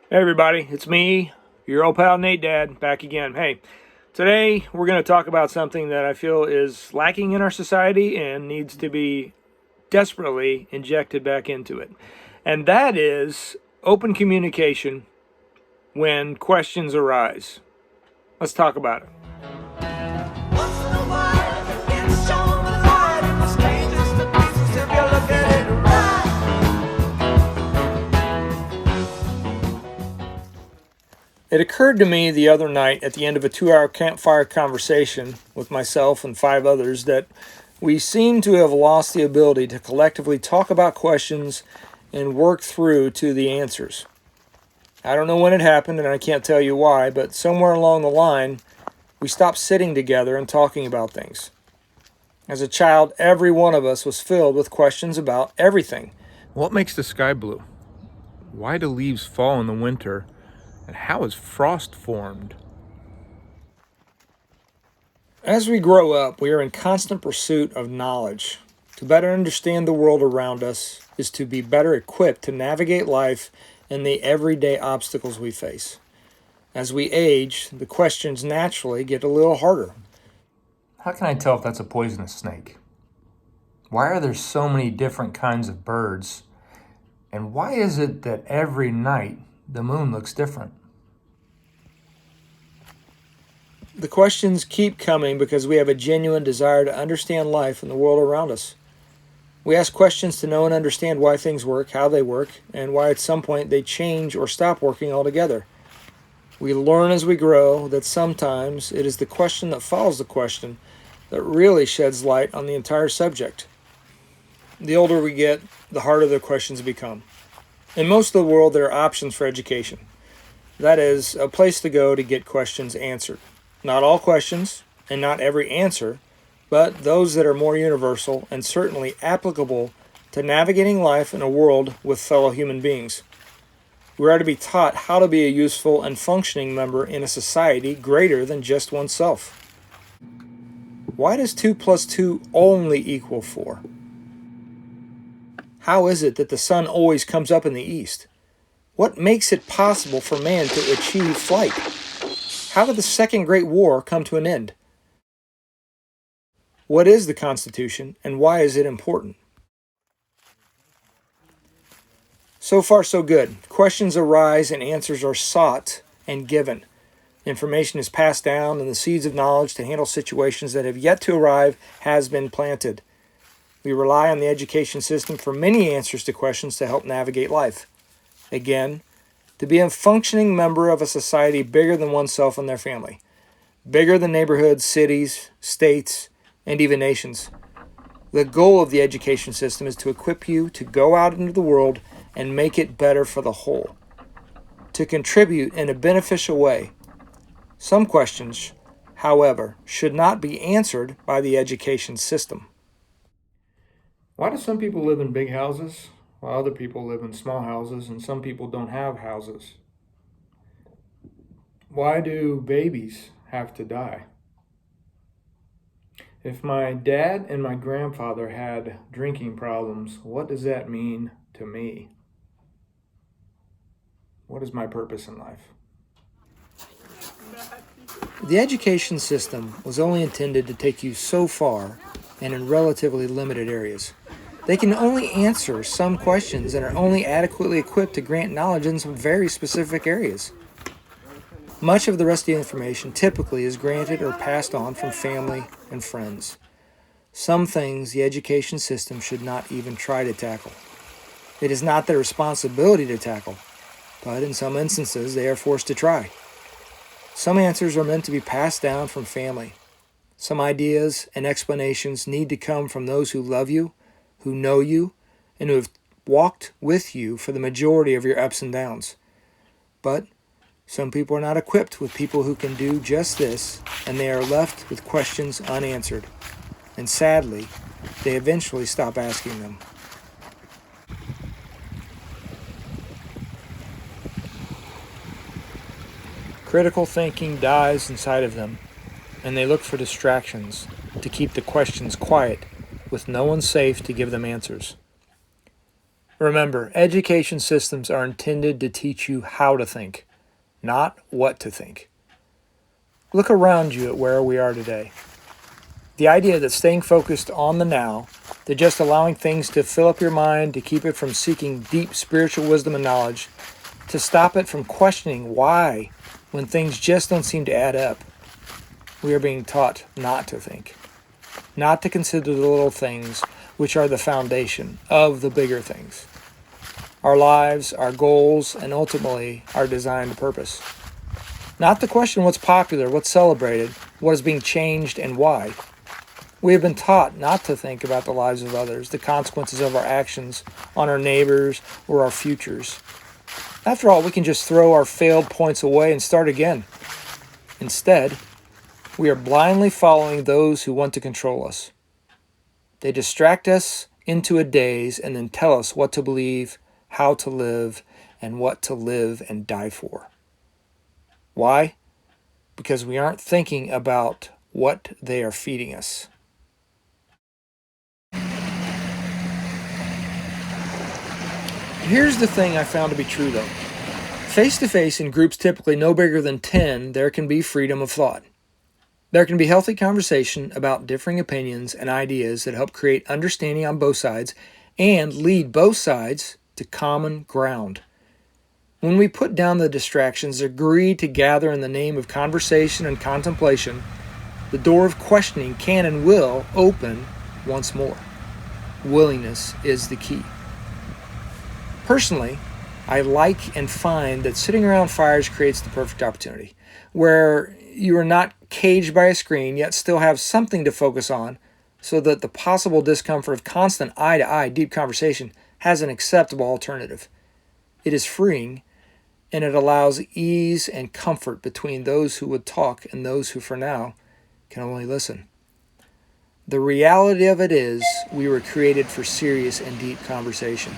Hey everybody, it's me, your old pal Nate Dad, back again. Hey, today we're going to talk about something that I feel is lacking in our society and needs to be desperately injected back into it. And that is open communication when questions arise. Let's talk about it. Once in a while, it's shown the light in the strangest of places if you look at it right. It occurred to me the other night at the end of a 2-hour campfire conversation with myself and 5 others that we seem to have lost the ability to collectively talk about questions and work through to the answers. I don't know when it happened and I can't tell you why, but somewhere along the line, we stopped sitting together and talking about things. As a child, every one of us was filled with questions about everything. What makes the sky blue? Why do leaves fall in the winter? And how is frost formed? As we grow up, we are in constant pursuit of knowledge. To better understand the world around us is to be better equipped to navigate life and the everyday obstacles we face. As we age, the questions naturally get a little harder. How can I tell if that's a poisonous snake? Why are there so many different kinds of birds? And why is it that every night the moon looks different? The questions keep coming because we have a genuine desire to understand life and the world around us. We ask questions to know and understand why things work, how they work, and why at some point they change or stop working altogether. We learn as we grow that sometimes it is the question that follows the question that really sheds light on the entire subject. The older we get, the harder the questions become. In most of the world, there are options for education. That is, a place to go to get questions answered. Not all questions, and not every answer, but those that are more universal and certainly applicable to navigating life in a world with fellow human beings. We are to be taught how to be a useful and functioning member in a society greater than just oneself. Why does 2 plus 2 only equal 4? How is it that the sun always comes up in the east? What makes it possible for man to achieve flight? How did the Second Great War come to an end? What is the Constitution and why is it important? So far, so good. Questions arise and answers are sought and given. Information is passed down and the seeds of knowledge to handle situations that have yet to arrive has been planted. We rely on the education system for many answers to questions to help navigate life. Again, to be a functioning member of a society bigger than oneself and their family, bigger than neighborhoods, cities, states, and even nations. The goal of the education system is to equip you to go out into the world and make it better for the whole, to contribute in a beneficial way. Some questions, however, should not be answered by the education system. Why do some people live in big houses while other people live in small houses and some people don't have houses? Why do babies have to die? If my dad and my grandfather had drinking problems, what does that mean to me? What is my purpose in life? The education system was only intended to take you so far and in relatively limited areas. They can only answer some questions and are only adequately equipped to grant knowledge in some very specific areas. Much of the rest of the information typically is granted or passed on from family and friends. Some things the education system should not even try to tackle. It is not their responsibility to tackle, but in some instances they are forced to try. Some answers are meant to be passed down from family. Some ideas and explanations need to come from those who love you, who know you, and who have walked with you for the majority of your ups and downs. But some people are not equipped with people who can do just this, and they are left with questions unanswered. And sadly, they eventually stop asking them. Critical thinking dies inside of them, and they look for distractions to keep the questions quiet, with no one safe to give them answers. Remember, education systems are intended to teach you how to think, not what to think. Look around you at where we are today. The idea that staying focused on the now, that just allowing things to fill up your mind, to keep it from seeking deep spiritual wisdom and knowledge, to stop it from questioning why when things just don't seem to add up. We are being taught not to think, not to consider the little things which are the foundation of the bigger things. Our lives, our goals, and ultimately our designed purpose. Not to question what's popular, what's celebrated, what is being changed, and why. We have been taught not to think about the lives of others, the consequences of our actions on our neighbors or our futures. After all, we can just throw our failed points away and start again. Instead, we are blindly following those who want to control us. They distract us into a daze and then tell us what to believe, how to live, and what to live and die for. Why? Because we aren't thinking about what they are feeding us. Here's the thing I found to be true though. Face-to-face in groups typically no bigger than 10, there can be freedom of thought. There can be healthy conversation about differing opinions and ideas that help create understanding on both sides and lead both sides to common ground. When we put down the distractions, agree to gather in the name of conversation and contemplation, the door of questioning can and will open once more. Willingness is the key. Personally, I like and find that sitting around fires creates the perfect opportunity, where you are not caged by a screen, yet still have something to focus on, so that the possible discomfort of constant eye-to-eye deep conversation has an acceptable alternative. It is freeing, and it allows ease and comfort between those who would talk and those who for now can only listen. The reality of it is, we were created for serious and deep conversation.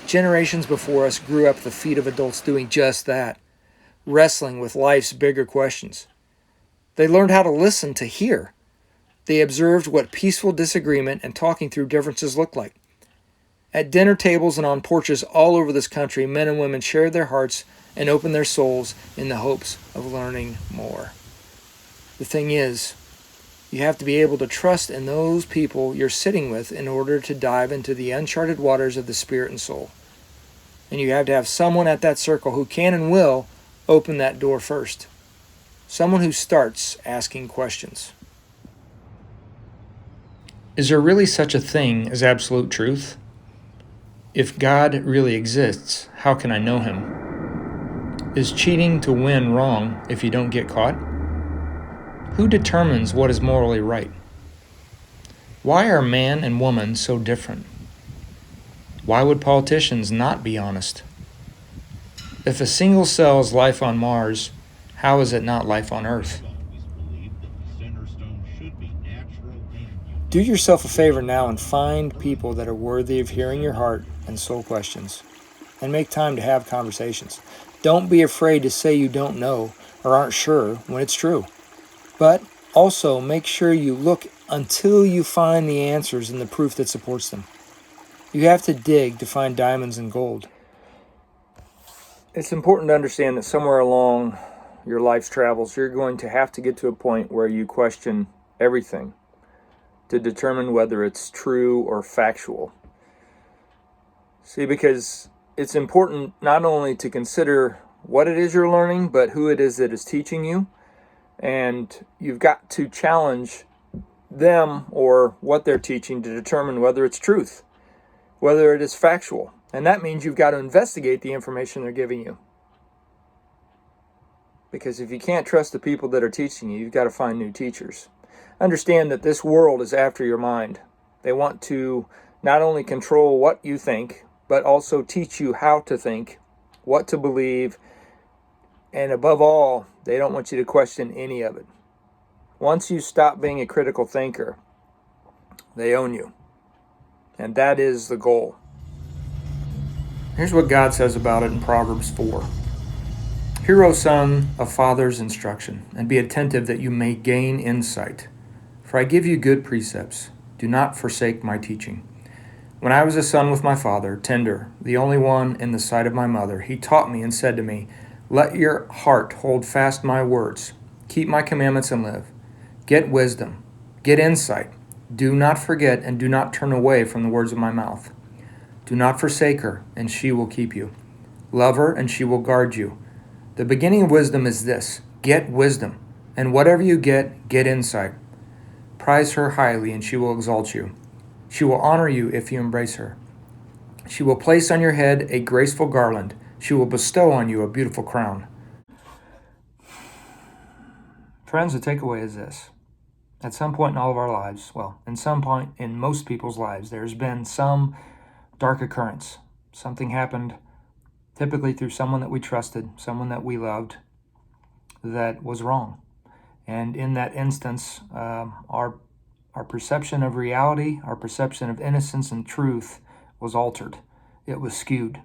Generations before us grew up at the feet of adults doing just that, wrestling with life's bigger questions. They learned how to listen to hear. They observed what peaceful disagreement and talking through differences looked like. At dinner tables and on porches all over this country, men and women shared their hearts and opened their souls in the hopes of learning more. The thing is, you have to be able to trust in those people you're sitting with in order to dive into the uncharted waters of the spirit and soul. And you have to have someone at that circle who can and will open that door first. Someone who starts asking questions. Is there really such a thing as absolute truth? If God really exists, how can I know him? Is cheating to win wrong if you don't get caught? Who determines what is morally right? Why are man and woman so different? Why would politicians not be honest? If a single cell is life on Mars, how is it not life on Earth? Do yourself a favor now and find people that are worthy of hearing your heart and soul questions, and make time to have conversations. Don't be afraid to say you don't know or aren't sure when it's true. But also make sure you look until you find the answers and the proof that supports them. You have to dig to find diamonds and gold. It's important to understand that somewhere along your life's travels, you're going to have to get to a point where you question everything to determine whether it's true or factual. See, because it's important not only to consider what it is you're learning, but who it is that is teaching you. And you've got to challenge them or what they're teaching to determine whether it's truth, whether it is factual. And that means you've got to investigate the information they're giving you. Because if you can't trust the people that are teaching you, you've got to find new teachers. Understand that this world is after your mind. They want to not only control what you think, but also teach you how to think, what to believe, and above all, they don't want you to question any of it. Once you stop being a critical thinker, they own you. And that is the goal. Here's what God says about it in Proverbs 4. Hear, O son, a father's instruction, and be attentive that you may gain insight. For I give you good precepts. Do not forsake my teaching. When I was a son with my father, tender, the only one in the sight of my mother, he taught me and said to me, Let your heart hold fast my words. Keep my commandments and live. Get wisdom. Get insight. Do not forget and do not turn away from the words of my mouth. Do not forsake her, and she will keep you. Love her, and she will guard you. The beginning of wisdom is this: get wisdom, and whatever you get insight. Prize her highly, and she will exalt you. She will honor you if you embrace her. She will place on your head a graceful garland. She will bestow on you a beautiful crown. Friends, the takeaway is this. At some point in all of our lives, well, in some point in most people's lives, there's been some dark occurrence. Something happened, typically through someone that we trusted, someone that we loved, that was wrong. And in that instance, our perception of reality, our perception of innocence and truth was altered. It was skewed.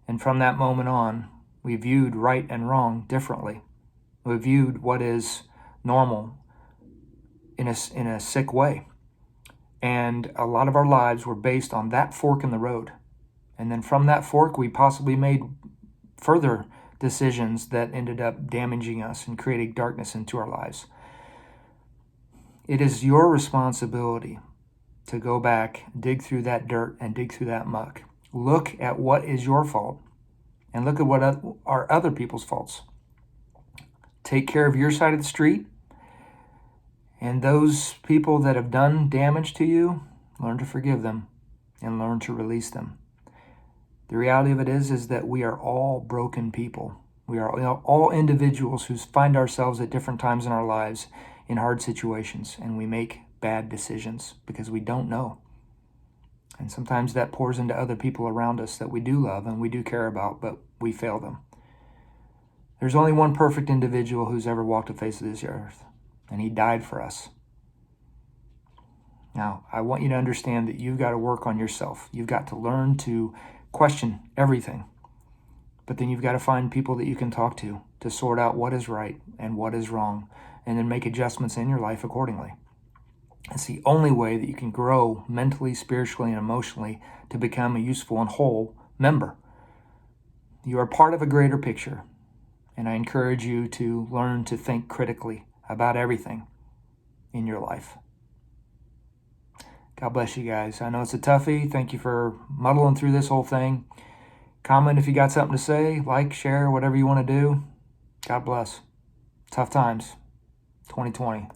And from that moment on, we viewed right and wrong differently. We viewed what is normal in a sick way. And a lot of our lives were based on that fork in the road. And then from that fork, we possibly made further decisions that ended up damaging us and creating darkness into our lives. It is your responsibility to go back, dig through that dirt and dig through that muck. Look at what is your fault and look at what are other people's faults. Take care of your side of the street, and those people that have done damage to you, learn to forgive them and learn to release them. The reality of it is that we are all broken people. We are all individuals who find ourselves at different times in our lives in hard situations, and we make bad decisions because we don't know. And sometimes that pours into other people around us that we do love and we do care about, but we fail them. There's only one perfect individual who's ever walked the face of this earth, and he died for us. Now, I want you to understand that you've got to work on yourself. You've got to learn to question everything. But then you've got to find people that you can talk to sort out what is right and what is wrong, and then make adjustments in your life accordingly. It's the only way that you can grow mentally, spiritually, and emotionally to become a useful and whole member. You are part of a greater picture, and I encourage you to learn to think critically about everything in your life. God bless you guys. I know it's a toughie. Thank you for muddling through this whole thing. Comment if you got something to say. Like, share, whatever you want to do. God bless. Tough times. 2020.